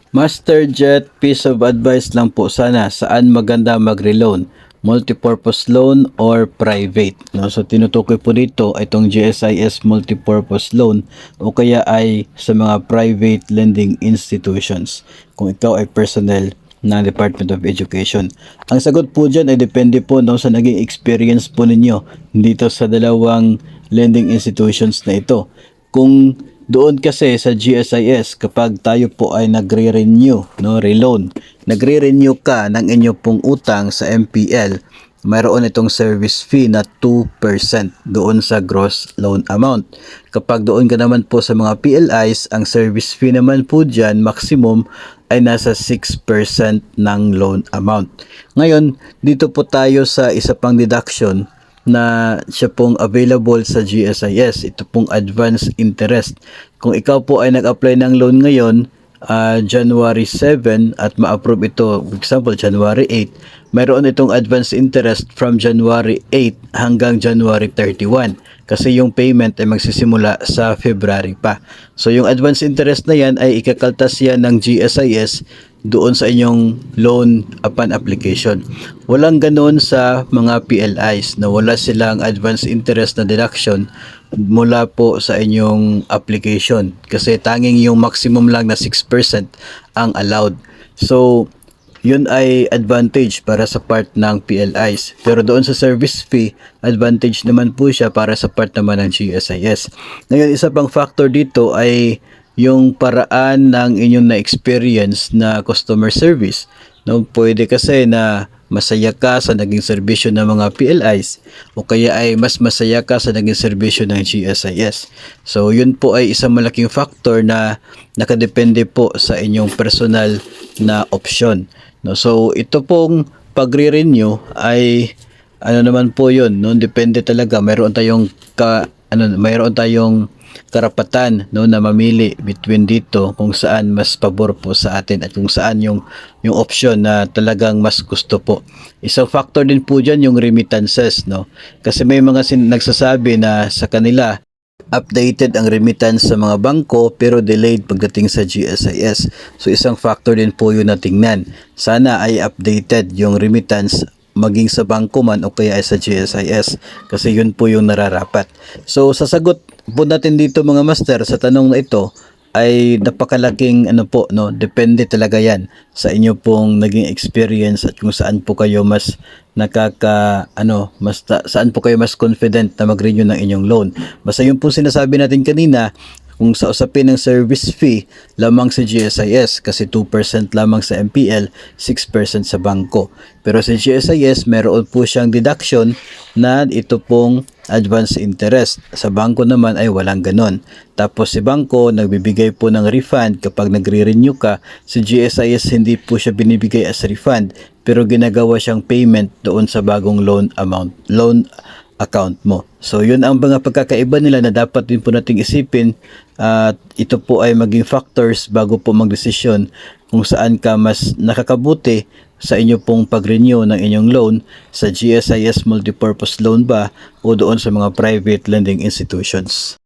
Masterjet, piece of advice lang po sana, saan maganda mag-reloan? Multipurpose loan or private? No? So tinutukoy po dito ay itong GSIS multipurpose loan o kaya ay sa mga private lending institutions kung ikaw ay personnel ng Department of Education. Ang sagot po dyan ay depende po no, sa naging experience po ninyo dito sa dalawang lending institutions na ito. Kung doon kasi sa GSIS, kapag tayo po ay nagre-renew, no, reloan, nagre-renew ka ng inyo pong utang sa MPL, mayroon itong service fee na 2% doon sa gross loan amount. Kapag doon ka naman po sa mga PLIs, ang service fee naman po dyan, maximum ay nasa 6% ng loan amount. Ngayon, dito po tayo sa isa pang deduction na siya pong available sa GSIS. Ito pong advance interest. Kung ikaw po ay nag-apply ng loan ngayon, January 7 at ma-approve ito, for example, January 8, mayroon itong advance interest from January 8 hanggang January 31 kasi yung payment ay magsisimula sa February pa. So yung advance interest na yan ay ikakaltas yan ng GSIS doon sa inyong loan upon application. Walang ganoon sa mga PLIs na wala silang advance interest na deduction mula po sa inyong application kasi tanging yung maximum lang na 6% ang allowed. So yun ay advantage para sa part ng PLIs. Pero doon sa service fee, advantage naman po siya para sa part naman ng GSIS. Ngayon, isa pang factor dito ay yung paraan ng inyong na-experience na customer service. No, pwede kasi na masaya ka sa naging serbisyo ng mga PLIs o kaya ay mas masaya ka sa naging serbisyo ng GSIS. So yun po ay isang malaking factor na nakadepende po sa inyong personal na option. No, so ito pong pagre-renew ay ano naman po yun, no? Depende talaga. Mayroon tayong karapatan no na mamili between dito kung saan mas pabor po sa atin at kung saan yung option na talagang mas gusto po. Isang factor din po diyan yung remittances no. Kasi may mga nagsasabi na sa kanila updated ang remittance sa mga bangko pero delayed pagdating sa GSIS. So isang factor din po yun na tingnan. Sana ay updated yung remittance maging sa bangko man o kaya ay sa GSIS kasi yun po yung nararapat. So sasagot po natin dito mga master sa tanong na ito ay napakalaking depende talaga yan sa inyo pong naging experience at kung saan po kayo mas saan po kayo mas confident na mag-renew ng inyong loan. Basta yung po sinasabi natin kanina, kung sa usapin ng service fee lamang sa GSIS kasi 2% lamang sa MPL, 6% sa bangko. Pero sa GSIS meron po siyang deduction na ito pong advance interest. Sa bangko naman ay walang ganon. Tapos si bangko nagbibigay po ng refund kapag nagre-renew ka. Sa GSIS hindi po siya binibigay as refund pero ginagawa siyang payment doon sa bagong loan account mo. So yun ang mga pagkakaiba nila na dapat din po nating isipin at ito po ay maging factors bago po magdesisyon kung saan ka mas nakakabuti sa inyo pong pag-renew ng inyong loan sa GSIS multipurpose loan ba o doon sa mga private lending institutions.